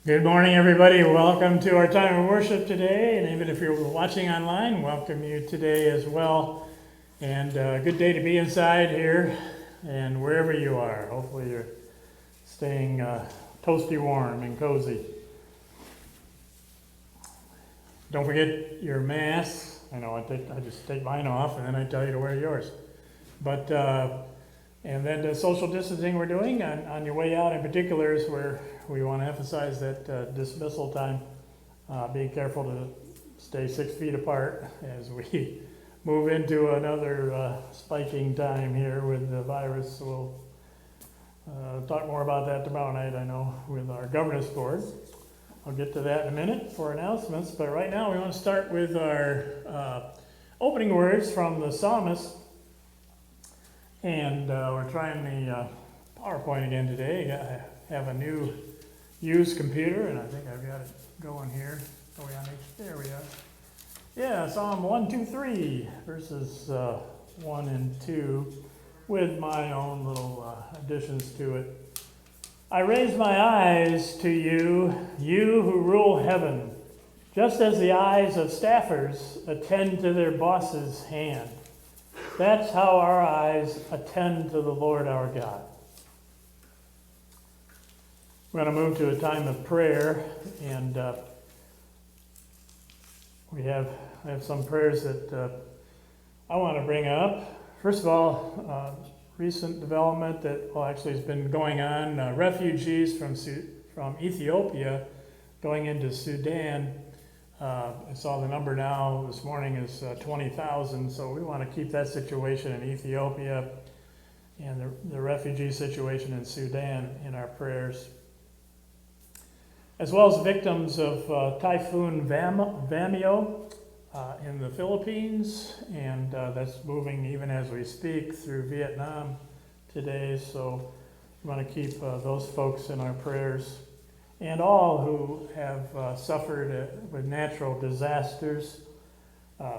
Good morning, everybody. Welcome to our time of worship today. And even if you're watching online, welcome you today as well. And good day to be inside here and wherever you are. Hopefully, you're staying toasty warm and cozy. Don't forget your masks. I know I just take mine off and then I tell you to wear yours. But and then the social distancing we're doing on your way out in particular is where we want to emphasize that dismissal time. Be careful to stay 6 feet apart as we move into another spiking time here with the virus. So we'll talk more about that tomorrow night, I know, with our governance board. I'll get to that in a minute for announcements, but right now we want to start with our opening words from the psalmist. And we're trying the PowerPoint again today. I have a new used computer, and I think I've got it going here. Are we on there we are. Yeah, Psalm 123, verses 1 and 2, with my own little additions to it. I raise my eyes to you, you who rule heaven, just as the eyes of staffers attend to their boss's hand. That's how our eyes attend to the Lord our God. We're going to move to a time of prayer, and I have some prayers that I want to bring up. First of all, recent development that actually has been going on, refugees from Ethiopia going into Sudan. I saw the number now this morning is 20,000, so we want to keep that situation in Ethiopia and the refugee situation in Sudan in our prayers. As well as victims of Typhoon Vamio in the Philippines, and that's moving even as we speak through Vietnam today, so we want to keep those folks in our prayers. And all who have suffered with natural disasters,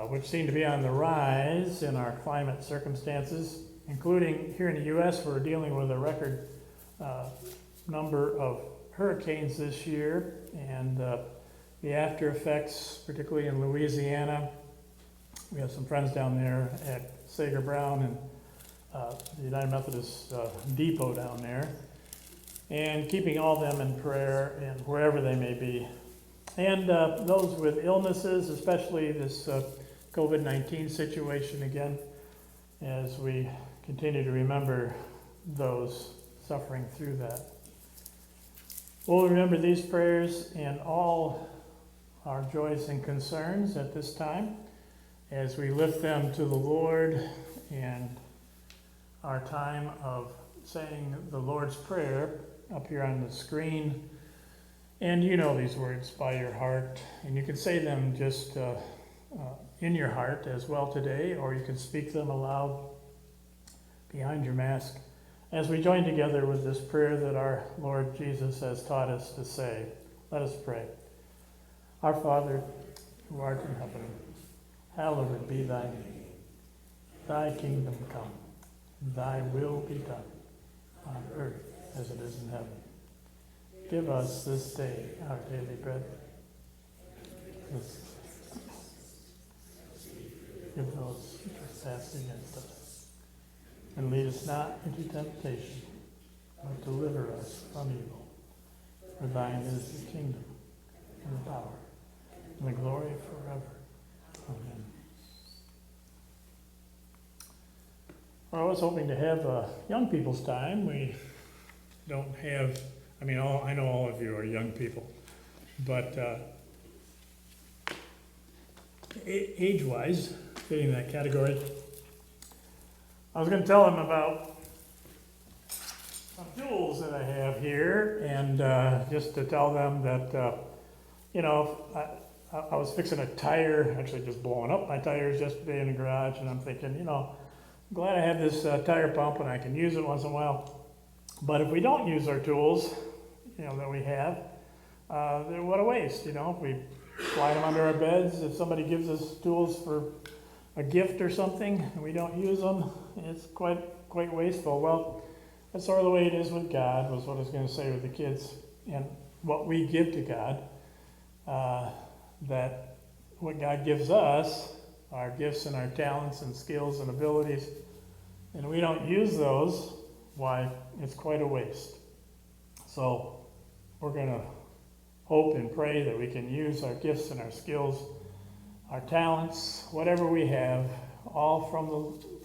which seem to be on the rise in our climate circumstances, including here in the U.S., we're dealing with a record number of hurricanes this year, and the after effects, particularly in Louisiana. We have some friends down there at Sager Brown and the United Methodist Depot down there. And keeping all them in prayer and wherever they may be. And those with illnesses, especially this COVID-19 situation again, as we continue to remember those suffering through that. We'll remember these prayers and all our joys and concerns at this time as we lift them to the Lord and our time of saying the Lord's Prayer up here on the screen. And you know these words by your heart, and you can say them just in your heart as well today, or you can speak them aloud behind your mask as we join together with this prayer that our Lord Jesus has taught us to say. Let us pray. Our Father, who art in heaven, hallowed be thy name. Thy kingdom come, thy will be done on earth as it is in heaven. Give us this day our daily bread. Give those who trespass against us. And lead us not into temptation, but deliver us from evil. For thine is the kingdom, and the power, and the glory forever. Amen. Well, I was hoping to have a young people's time. We don't have, I know all of you are young people, but age-wise, fitting that category, I was going to tell them about some tools that I have here, and just to tell them that, I was fixing a tire, actually just blowing up my tires yesterday in the garage, and I'm thinking, I'm glad I have this tire pump and I can use it once in a while. But if we don't use our tools, that we have, what a waste, If we slide them under our beds, if somebody gives us tools for a gift or something and we don't use them, it's quite wasteful. Well, that's sort of the way it is with God, was what I was going to say with the kids. And what we give to God, that what God gives us, our gifts and our talents and skills and abilities, and we don't use those, why, it's quite a waste. So we're going to hope and pray that we can use our gifts and our skills, our talents, whatever we have, all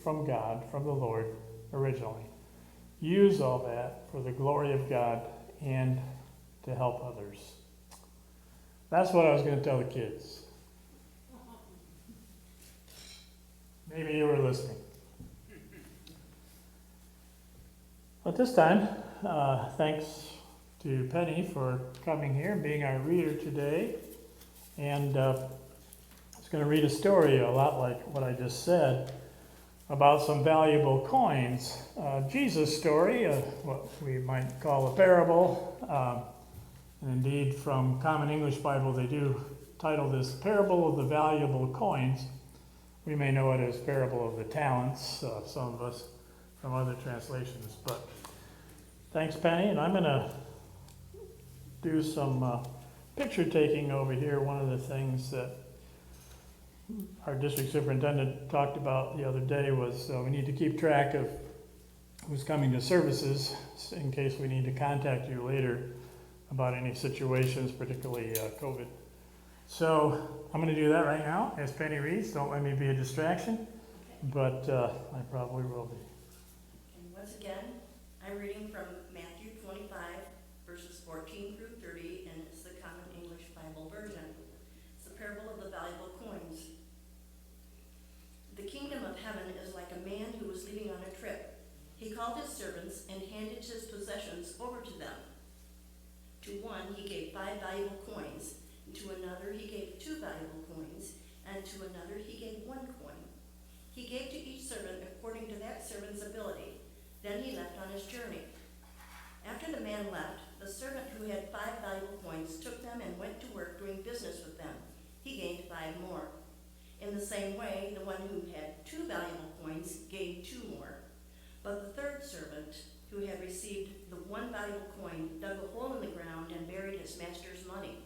from God, from the Lord originally. Use all that for the glory of God and to help others. That's what I was going to tell the kids. Maybe you were listening. At this time, thanks to Penny for coming here and being our reader today. And I was going to read a story a lot like what I just said about some valuable coins. Jesus' story, what we might call a parable. And indeed, from Common English Bible, they do title this Parable of the Valuable Coins. We may know it as Parable of the Talents, some of us from other translations. But thanks, Penny. And I'm going to do some picture taking over here. One of the things that our district superintendent talked about the other day was we need to keep track of who's coming to services in case we need to contact you later about any situations, particularly COVID. So I'm going to do that right now as Penny reads. Don't let me be a distraction, but I probably will be. And once again, I'm reading from Matthew 25, verses 14 through 30, and it's the Common English Bible version. It's the parable of the valuable coins. The kingdom of heaven is like a man who was leaving on a trip. He called his servants and handed his possessions over to them. To one he gave 5 valuable coins, and to another he gave 2 valuable coins, and to another he gave 1 coin. He gave to each servant according to that servant's ability. Then he left on his journey. After the man left, the servant who had 5 valuable coins took them and went to work doing business with them. He gained 5 more. In the same way, the one who had 2 valuable coins gained 2 more. But the third servant, who had received the 1 valuable coin, dug a hole in the ground and buried his master's money.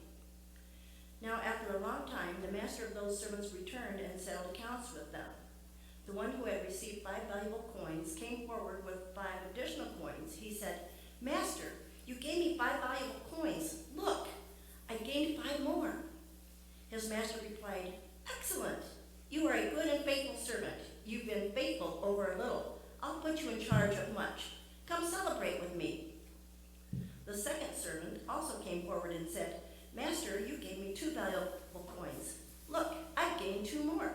Now after a long time, the master of those servants returned and settled accounts with them. The one who had received 5 valuable coins came forward with 5 additional coins. He said, "Master, you gave me 5 valuable coins. Look, I gained 5 more." His master replied, "Excellent. You are a good and faithful servant. You've been faithful over a little. I'll put you in charge of much. Come celebrate with me." The second servant also came forward and said, "Master, you gave me 2 valuable coins. Look, I've gained 2 more."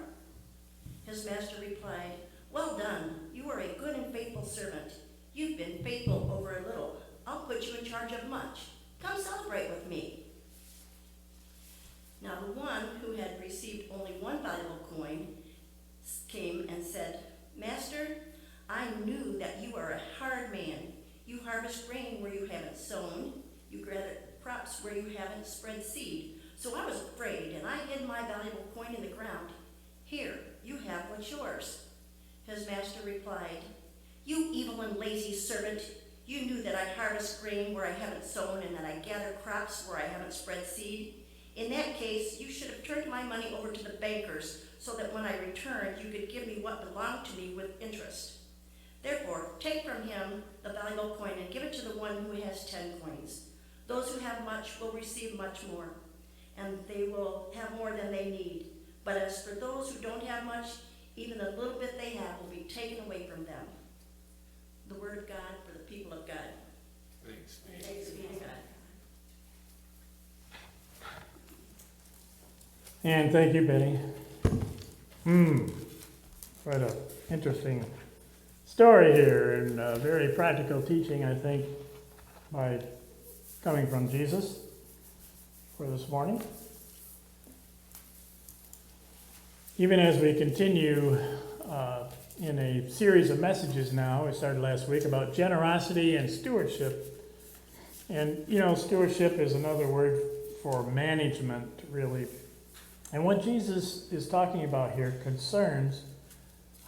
His master replied, "Well done. You are a good and faithful servant. You've been faithful over a little. I'll put you in charge of much. Come celebrate with me." Now the one who had received only 1 valuable coin came and said, "Master, I knew that you are a hard man. You harvest grain where you haven't sown. You gather crops where you haven't spread seed. So I was afraid, and I hid my valuable coin in the ground. Here, you have what's yours." His master replied, "You evil and lazy servant. You knew that I harvest grain where I haven't sown and that I gather crops where I haven't spread seed. In that case, you should have turned my money over to the bankers so that when I returned, you could give me what belonged to me with interest. Therefore, take from him the valuable coin and give it to the one who has 10 coins. Those who have much will receive much more, and they will have more than they need. But as for those who don't have much, even the little bit they have will be taken away from them." The word of God for the people of God. Thanks. Thanks be to God. And thank you, Penny. Quite an interesting story here, and very practical teaching, I think, coming from Jesus for this morning. Even as we continue in a series of messages now, we started last week about generosity and stewardship. And, stewardship is another word for management, really. And what Jesus is talking about here concerns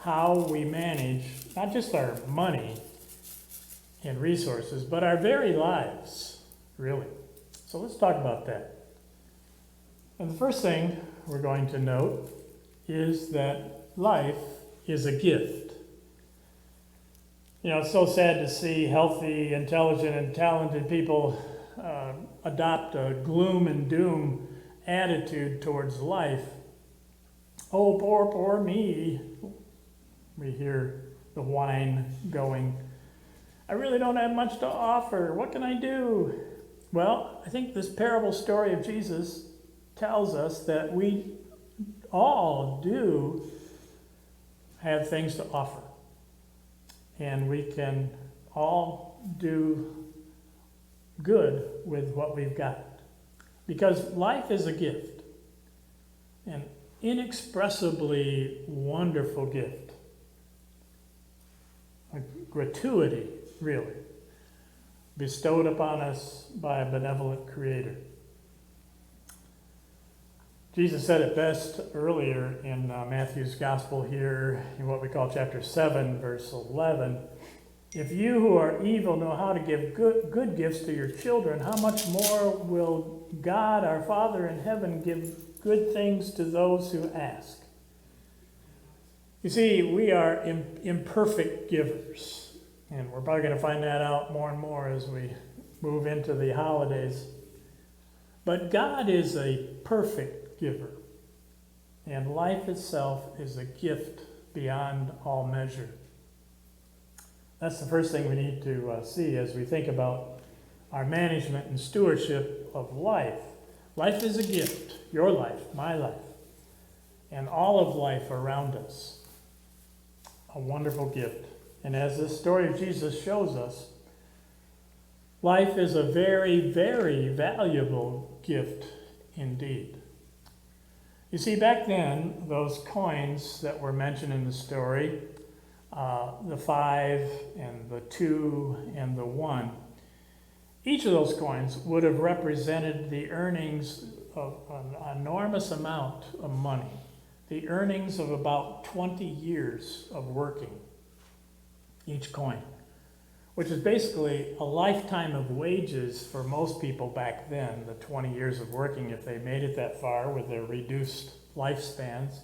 how we manage not just our money and resources, but our very lives, really. So let's talk about that. And the first thing we're going to note is that life is a gift. You know, it's so sad to see healthy, intelligent, and talented people adopt a gloom and doom attitude towards life. Oh, poor me. We hear the whine going. I really don't have much to offer. What can I do? Well, I think this parable story of Jesus tells us that we all do have things to offer. And we can all do good with what we've got. Because life is a gift. An inexpressibly wonderful gift. A gratuity, really, bestowed upon us by a benevolent Creator. Jesus said it best earlier in Matthew's Gospel here, in what we call chapter 7, verse 11. If you who are evil know how to give good gifts to your children, how much more will God, our Father in heaven, give good things to those who ask? You see, we are imperfect givers, and we're probably going to find that out more and more as we move into the holidays. But God is a perfect giver, and life itself is a gift beyond all measure. That's the first thing we need to see as we think about our management and stewardship of life. Life is a gift, your life, my life, and all of life around us. A wonderful gift. And as this story of Jesus shows us, life is a very, very valuable gift indeed. You see, back then, those coins that were mentioned in the story, the 5 and the 2 and the 1, each of those coins would have represented the earnings of an enormous amount of money, the earnings of about 20 years of working, each coin, which is basically a lifetime of wages for most people back then, the 20 years of working, if they made it that far with their reduced lifespans.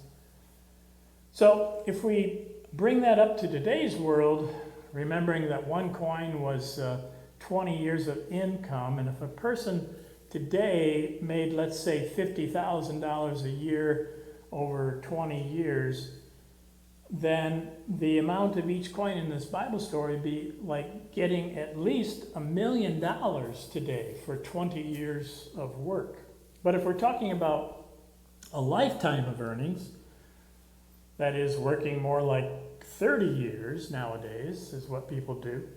So if we bring that up to today's world, remembering that one coin was 20 years of income, and if a person today made, let's say, $50,000 a year over 20 years, then the amount of each coin in this Bible story would be like getting at least $1 million today for 20 years of work. But if we're talking about a lifetime of earnings, that is working more like 30 years nowadays is what people do,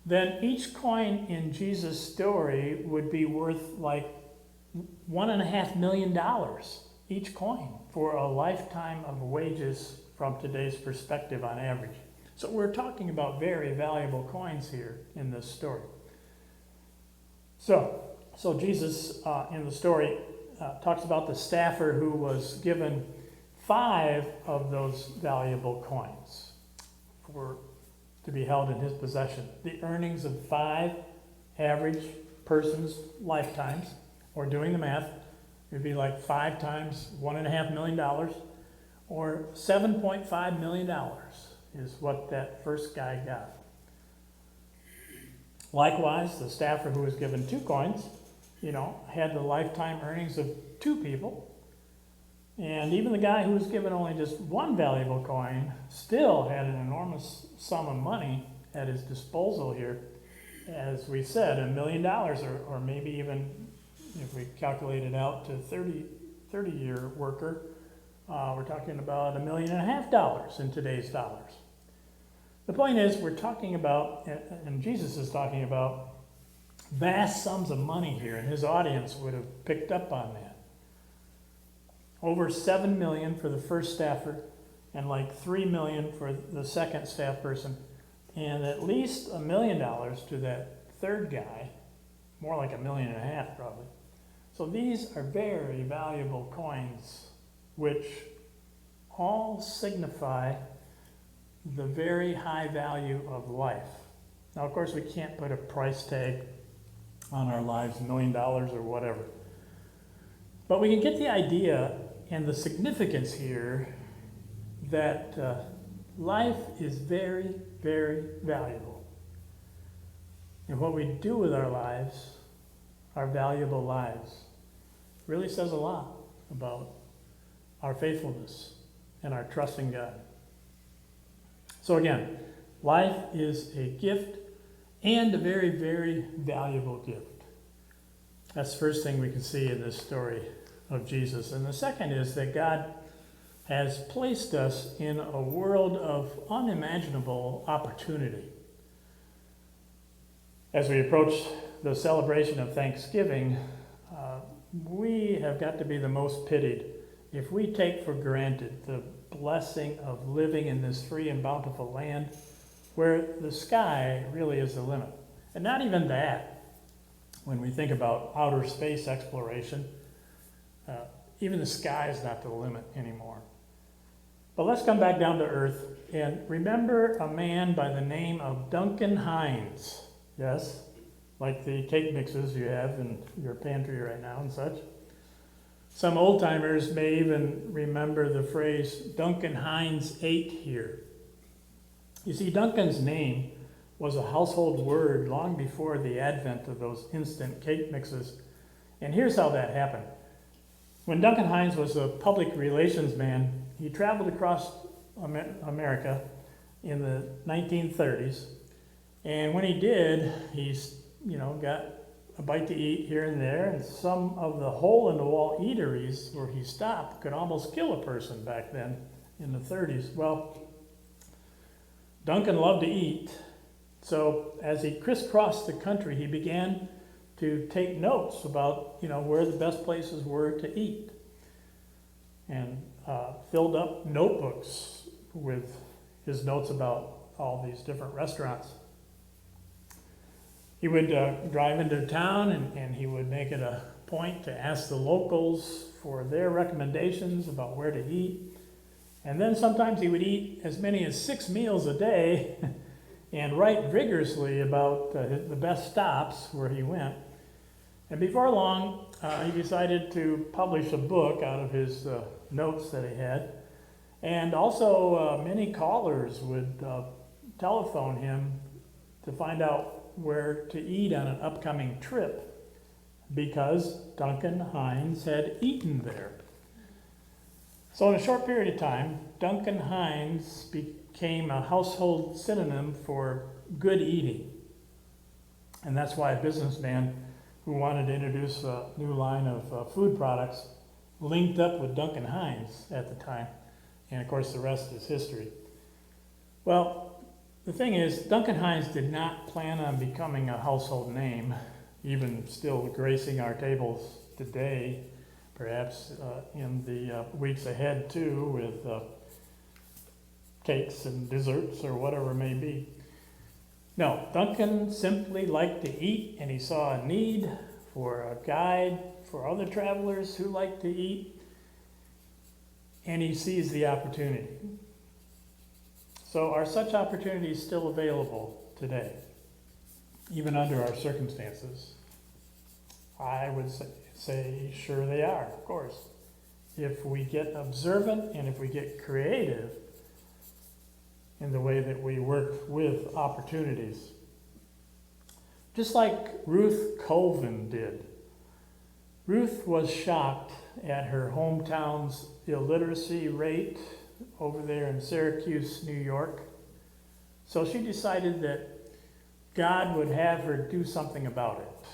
then each coin in Jesus' story would be worth like $1.5 million each coin for a lifetime of wages from today's perspective on average. So we're talking about very valuable coins here in this story. So Jesus in the story talks about the staffer who was given 5 of those valuable coins to be held in his possession. The earnings of 5 average persons' lifetimes, or doing the math, it would be like 5 times $1.5 million, or $7.5 million is what that first guy got. Likewise, the staffer who was given 2 coins, had the lifetime earnings of 2 people. And even the guy who was given only just 1 valuable coin still had an enormous sum of money at his disposal here. As we said, $1 million, or maybe even, if we calculate it out to 30-year worker, we're talking about $1.5 million in today's dollars. The point is, we're talking about, and Jesus is talking about, vast sums of money here, and his audience would have picked up on that. Over $7 million for the first staffer, and like $3 million for the second staff person, and at least $1 million to that third guy, more like $1.5 million probably. So these are very valuable coins, which all signify the very high value of life. Now, of course, we can't put a price tag on our lives, $1 million or whatever. But we can get the idea and the significance here that life is very, very valuable. And what we do with our lives, our valuable lives, really says a lot about our faithfulness and our trust in God. So again, life is a gift and a very, very valuable gift. That's the first thing we can see in this story of Jesus. And the second is that God has placed us in a world of unimaginable opportunity. As we approach the celebration of Thanksgiving, we have got to be the most pitied if we take for granted the blessing of living in this free and bountiful land where the sky really is the limit. And not even that. When we think about outer space exploration, even the sky is not the limit anymore. But let's come back down to earth and remember a man by the name of Duncan Hines. Yes, like the cake mixes you have in your pantry right now and such. Some old timers may even remember the phrase, Duncan Hines ate here. You see, Duncan's name was a household word long before the advent of those instant cake mixes. And here's how that happened. When Duncan Hines was a public relations man, he traveled across America in the 1930s. And when he did, he got a bite to eat here and there, and some of the hole-in-the-wall eateries where he stopped could almost kill a person back then in the 30s. Well, Duncan loved to eat, so as he crisscrossed the country, he began to take notes about where the best places were to eat, and filled up notebooks with his notes about all these different restaurants. He would drive into town and he would make it a point to ask the locals for their recommendations about where to eat. And then sometimes he would eat as many as 6 meals a day and write vigorously about the best stops where he went. And before long, he decided to publish a book out of his notes that he had. And also many callers would telephone him to find out where to eat on an upcoming trip because Duncan Hines had eaten there. So in a short period of time, Duncan Hines became a household synonym for good eating. And that's why a businessman who wanted to introduce a new line of food products linked up with Duncan Hines at the time. And of course, the rest is history. Well, the thing is, Duncan Hines did not plan on becoming a household name, even still gracing our tables today, perhaps in the weeks ahead too, with cakes and desserts or whatever it may be. No, Duncan simply liked to eat, and he saw a need for a guide for other travelers who like to eat, and he seized the opportunity. So are such opportunities still available today, even under our circumstances? I would say sure they are, of course. If we get observant and if we get creative in the way that we work with opportunities. Just like Ruth Colvin did. Ruth was shocked at her hometown's illiteracy rate over there in Syracuse, New York. So she decided that God would have her do something about it.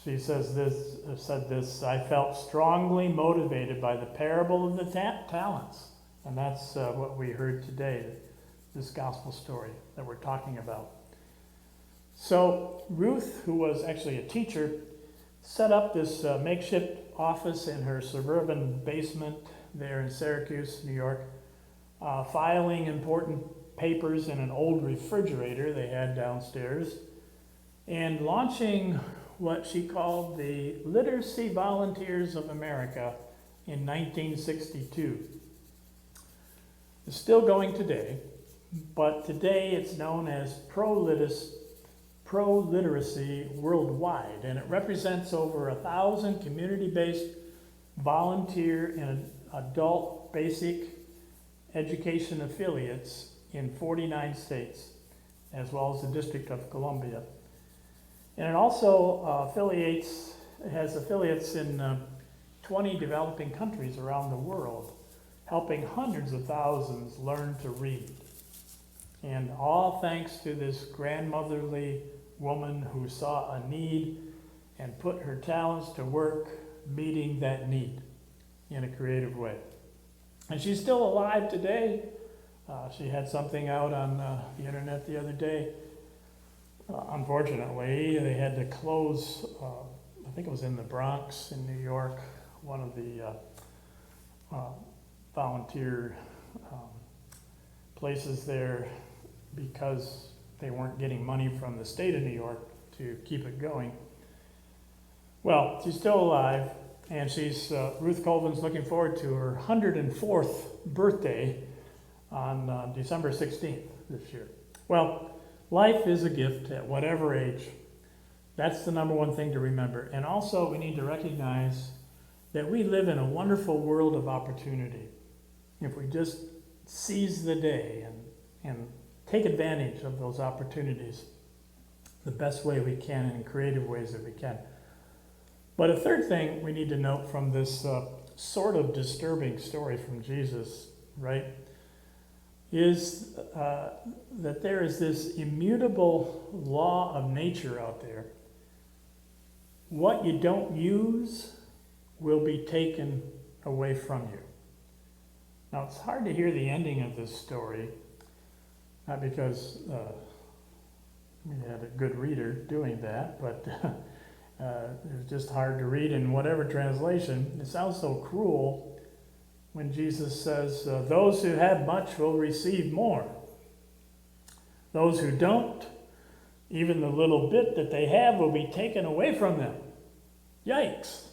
She said this, I felt strongly motivated by the parable of the talents. And that's what we heard today, this gospel story that we're talking about. So Ruth, who was actually a teacher, set up this makeshift office in her suburban basement there in Syracuse, New York, filing important papers in an old refrigerator they had downstairs, and launching what she called the Literacy Volunteers of America in 1962. It's still going today, but today it's known as Pro-Litis pro-literacy worldwide, and it represents over 1,000 community-based volunteer and adult basic education affiliates in 49 states, as well as the District of Columbia. And it also has affiliates in 20 developing countries around the world, helping hundreds of thousands learn to read. And all thanks to this grandmotherly woman who saw a need and put her talents to work meeting that need in a creative way. And she's still alive today. She had something out on the internet the other day. Unfortunately, they had to close, I think it was in the Bronx in New York, one of the volunteer places there, because they weren't getting money from the state of New York to keep it going. Well, she's still alive, and Ruth Colvin's looking forward to her 104th birthday on December 16th this year. Well, life is a gift at whatever age. That's the number one thing to remember. And also, we need to recognize that we live in a wonderful world of opportunity. If we just seize the day and take advantage of those opportunities the best way we can and in creative ways that we can. But a third thing we need to note from this sort of disturbing story from Jesus, right, is that there is this immutable law of nature out there. What you don't use will be taken away from you. Now, it's hard to hear the ending of this story, not because we had a good reader doing that, but it was just hard to read in whatever translation. It sounds so cruel when Jesus says, those who have much will receive more. Those who don't, even the little bit that they have will be taken away from them. Yikes.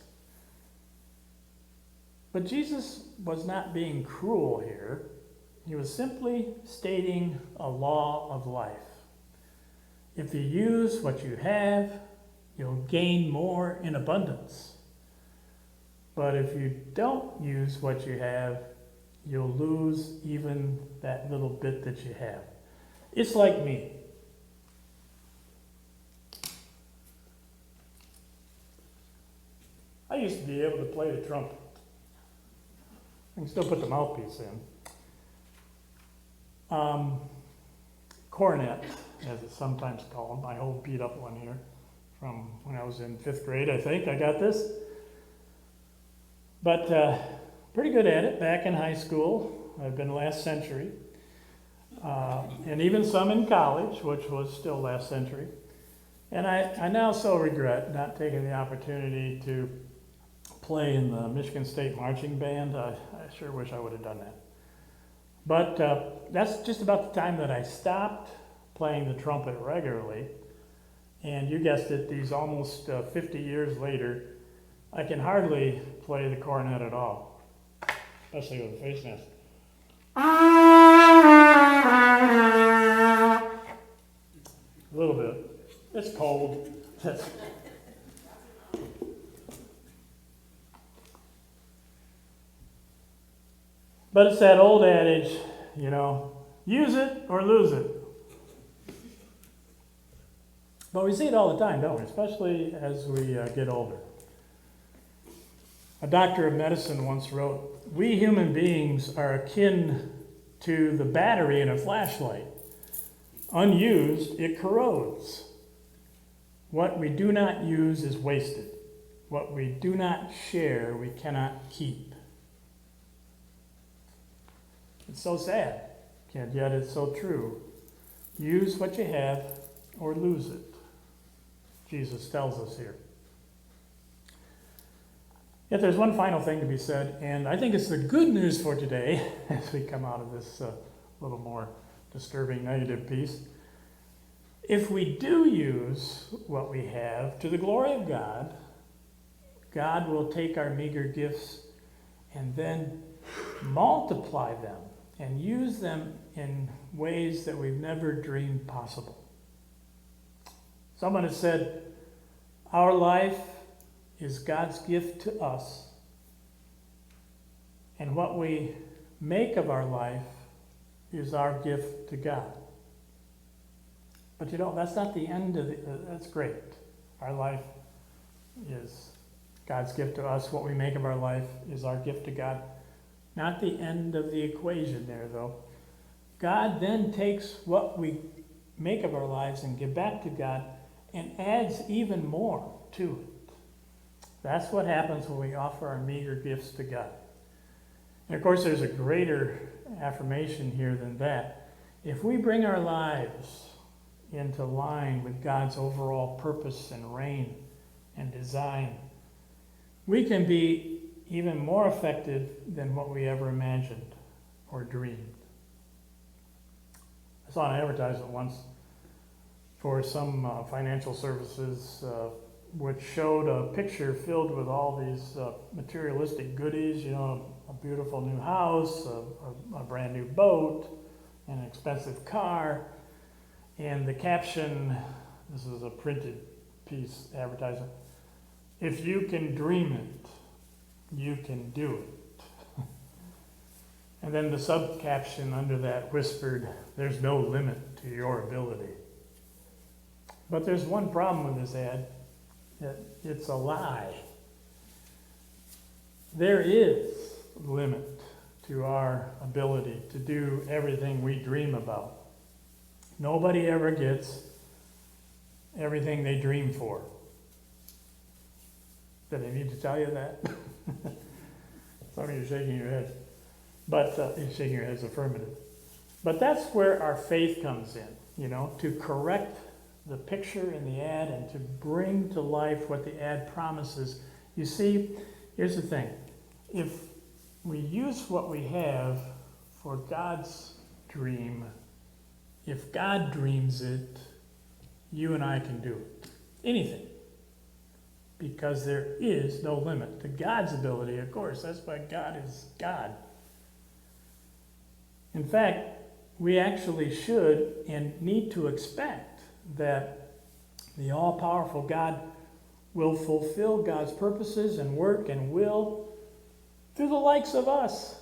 But Jesus was not being cruel here. He was simply stating a law of life. If you use what you have, you'll gain more in abundance. But if you don't use what you have, you'll lose even that little bit that you have. It's like me. I used to be able to play the trumpet. I can still put the mouthpiece in. Cornet, as it's sometimes called, my old beat up one here from when I was in 5th grade, I think. I got this. But pretty good at it back in high school. I've been last century. And even some in college, which was still last century. And I now so regret not taking the opportunity to play in the Michigan State Marching Band. I sure wish I would have done that. But that's just about the time that I stopped playing the trumpet regularly. And you guessed it, these almost 50 years later, I can hardly play the cornet at all, especially with a face mask. A little bit. It's cold. But it's that old adage, you know, use it or lose it. But we see it all the time, don't we? Especially as we get older. A doctor of medicine once wrote, "We human beings are akin to the battery in a flashlight. Unused, it corrodes. What we do not use is wasted. What we do not share, we cannot keep." It's so sad, and yet it's so true. Use what you have or lose it, Jesus tells us here. Yet there's one final thing to be said, and I think it's the good news for today as we come out of this little more disturbing negative piece. If we do use what we have to the glory of God, God will take our meager gifts and then multiply them and use them in ways that we've never dreamed possible. Someone has said, our life is God's gift to us, and what we make of our life is our gift to God. But that's not the end of that's great. Our life is God's gift to us. What we make of our life is our gift to God. Not the end of the equation there, though. God then takes what we make of our lives and give back to God and adds even more to it. That's what happens when we offer our meager gifts to God. And of course, there's a greater affirmation here than that. If we bring our lives into line with God's overall purpose and reign and design, we can be even more effective than what we ever imagined or dreamed. I saw an advertisement once for some financial services which showed a picture filled with all these materialistic goodies, a beautiful new house, a brand new boat, an expensive car, and the caption, this is a printed piece advertisement, if you can dream it, you can do it. And then the sub-caption under that whispered, there's no limit to your ability. But there's one problem with this ad. It's a lie. There is a limit to our ability to do everything we dream about. Nobody ever gets everything they dream for. Did I need to tell you that? Some of you are shaking your head. But you're shaking your heads affirmative. But that's where our faith comes in, to correct the picture in the ad and to bring to life what the ad promises. You see, here's the thing. If we use what we have for God's dream, if God dreams it, you and I can do it. Anything. Because there is no limit to God's ability, of course. That's why God is God. In fact, we actually should and need to expect that the all-powerful God will fulfill God's purposes and work and will through the likes of us,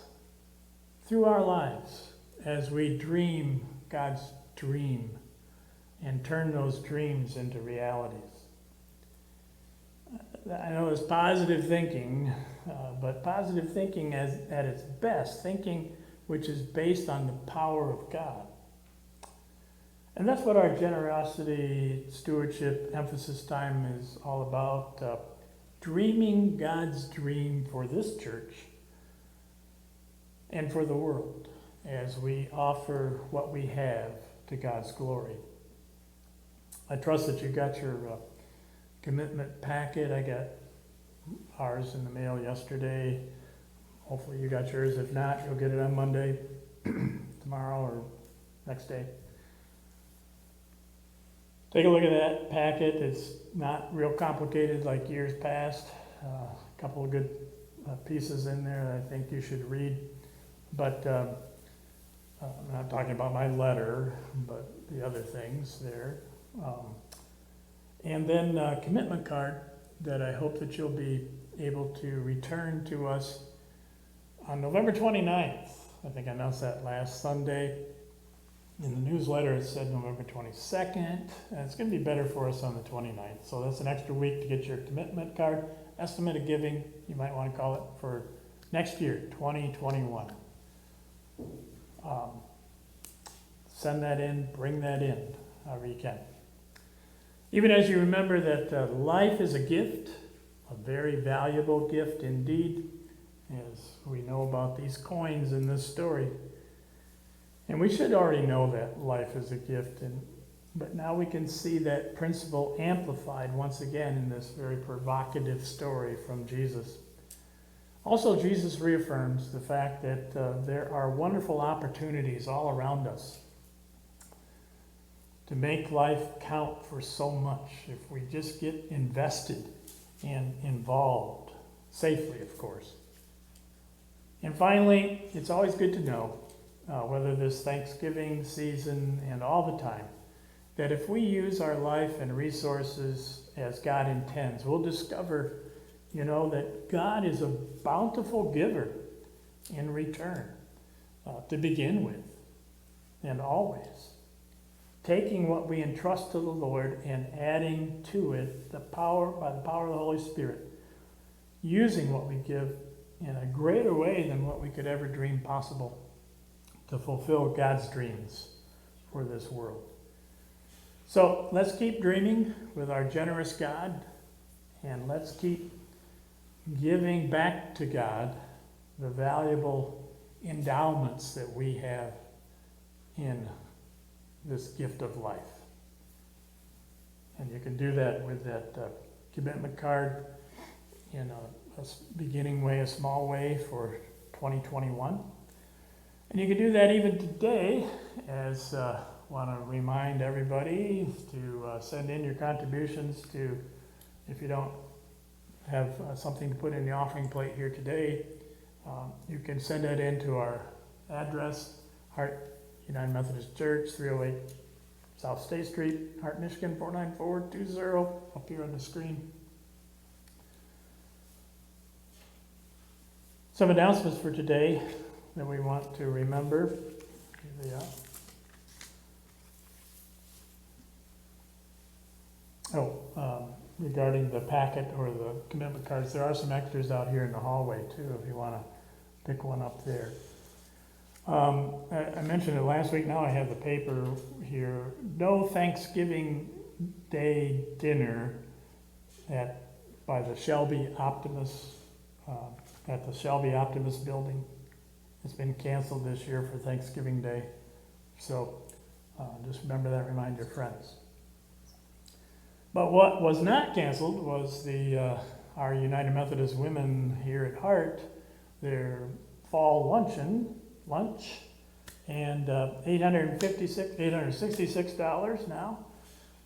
through our lives, as we dream God's dream and turn those dreams into realities. I know it's positive thinking, but positive thinking at its best, thinking which is based on the power of God. And that's what our generosity, stewardship, emphasis time is all about. Dreaming God's dream for this church and for the world as we offer what we have to God's glory. I trust that you got your commitment packet. I got ours in the mail yesterday. Hopefully you got yours. If not, you'll get it on Monday, tomorrow, or next day. Take a look at that packet. It's not real complicated like years past. A couple of good pieces in there that I think you should read. But I'm not talking about my letter, but the other things there. And then a commitment card that I hope that you'll be able to return to us on November 29th. I think I announced that last Sunday. In the newsletter, it said November 22nd, and it's going to be better for us on the 29th. So that's an extra week to get your commitment card. Estimate of giving, you might want to call it, for next year, 2021. Send that in, bring that in, however you can. Even as you remember that life is a gift, a very valuable gift indeed, as we know about these coins in this story. And we should already know that life is a gift, but now we can see that principle amplified once again in this very provocative story from Jesus. Also, Jesus reaffirms the fact that there are wonderful opportunities all around us to make life count for so much if we just get invested and involved, safely, of course. And finally, it's always good to know whether this Thanksgiving season and all the time, that if we use our life and resources as God intends, we'll discover, that God is a bountiful giver in return, to begin with, and always. Taking what we entrust to the Lord and adding to it by the power of the Holy Spirit, using what we give in a greater way than what we could ever dream possible to fulfill God's dreams for this world. So let's keep dreaming with our generous God, and let's keep giving back to God the valuable endowments that we have in this gift of life. And you can do that with that commitment card in a beginning way, a small way for 2021. And you can do that even today, as want to remind everybody to send in your contributions to, if you don't have something to put in the offering plate here today, you can send that in to our address, Hart United Methodist Church, 308 South State Street, Hart, Michigan, 49420, up here on the screen. Some announcements for today that we want to remember. Here they are. Regarding the packet or the commitment cards, there are some extras out here in the hallway too, if you want to pick one up there. I mentioned it last week, now I have the paper here. No Thanksgiving Day dinner by the Shelby Optimist, at the Shelby Optimist building. It's been canceled this year for Thanksgiving Day. So just remember that, remind your friends. But what was not canceled was our United Methodist women here at Hart, their fall lunch, and $866 now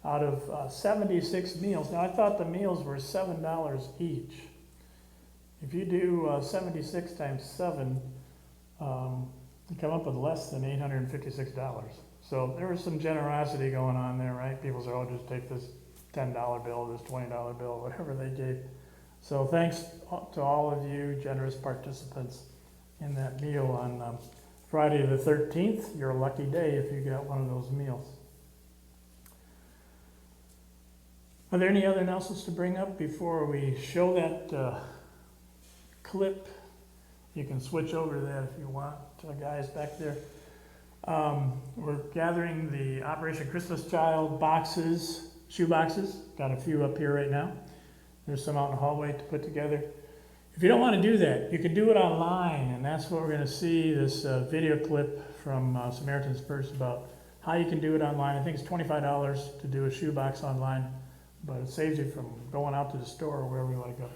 out of 76 meals. Now I thought the meals were $7 each. If you do 76 times 7, you come up with less than $856. So there was some generosity going on there, right? People said, "Oh, just take this $10 bill, this $20 bill," whatever they gave. So thanks to all of you generous participants in that meal on Friday the 13th. You're a lucky day if you get one of those meals. Are there any other announcements to bring up before we show that clip? You can switch over to that if you want, to the guys back there. We're gathering the Operation Christmas Child boxes, shoe boxes. Got a few up here right now. There's some out in the hallway to put together. If you don't want to do that, you can do it online, and that's what we're going to see, this video clip from Samaritan's Purse about how you can do it online. I think it's $25 to do a shoe box online, but it saves you from going out to the store or wherever you want to go.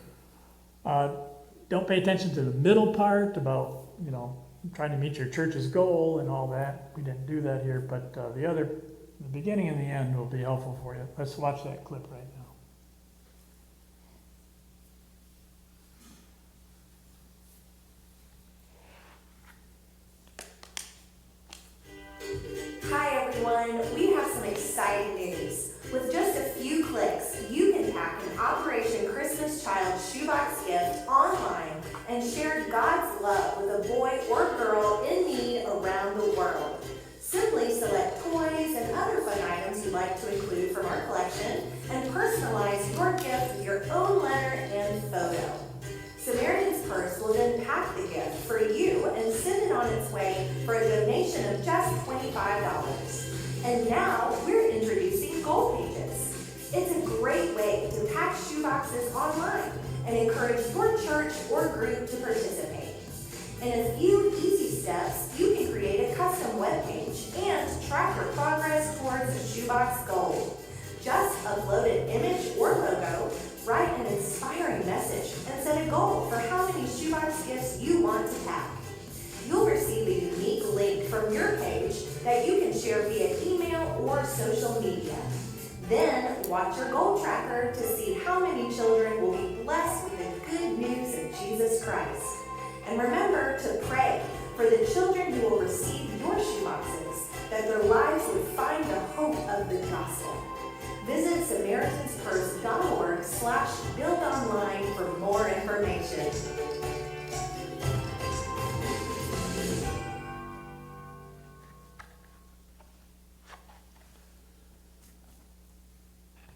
Don't pay attention to the middle part about, trying to meet your church's goal and all that. We didn't do that here, but the beginning and the end will be helpful for you. Let's watch that clip right now. Hi everyone, we have some exciting news. With just a few clicks, you can pack an Operation Christmas Child shoebox gift online and share God's love with a boy or girl in need around the world. Simply select toys and other fun items you'd like to include from our collection and personalize your gift with your own letter and photo. Samaritan's Purse will then pack the gift for you and send it on its way for a donation of just $25. And now we're introducing Goal Pages. It's a great way to pack shoeboxes online and encourage your church or group to participate. In a few easy steps, you can create a custom webpage and track your progress towards a shoebox goal. Just upload an image or logo, write an inspiring message, and set a goal for how many shoebox gifts you want to pack. You'll receive a unique link from your page that you can share via email or social media. Then watch your goal tracker to see how many children will be blessed with the good news of Jesus Christ. And remember to pray for the children who will receive your shoeboxes, that their lives would find the hope of the gospel. Visit SamaritansPurse.org/buildonline for more information.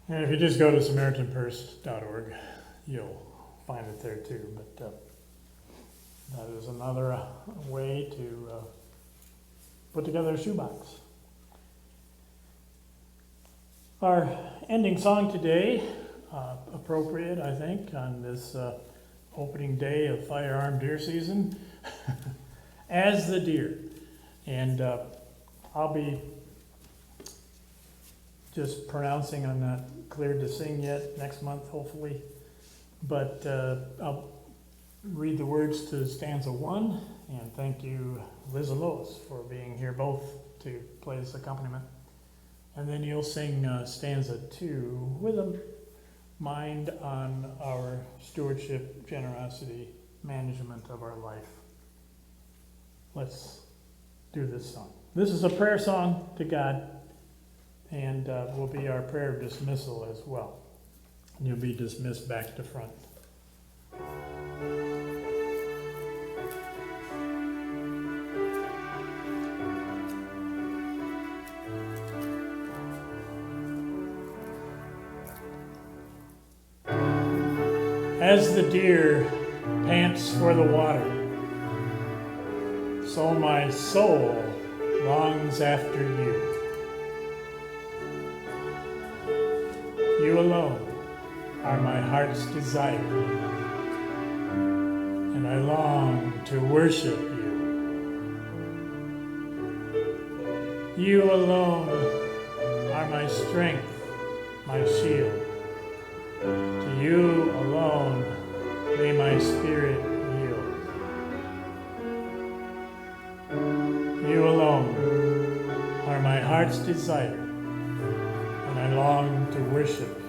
And if you just go to SamaritanPurse.org, you'll find it there too. But that is another way to put together a shoebox. Our ending song today, appropriate, I think, on this opening day of firearm deer season, As the Deer. And I'll be just pronouncing, I'm not cleared to sing yet, next month hopefully. But I'll read the words to stanza 1, and thank you, Liz and Lois, for being here both to play this accompaniment. And then you'll sing stanza 2 with a mind on our stewardship, generosity, management of our life. Let's do this song. This is a prayer song to God, and will be our prayer of dismissal as well. And you'll be dismissed back to front. As the deer pants for the water, so my soul longs after you. You alone are my heart's desire, and I long to worship you. You alone are my strength, my shield. To you alone may my spirit yield. You alone are my heart's desire, and I long to worship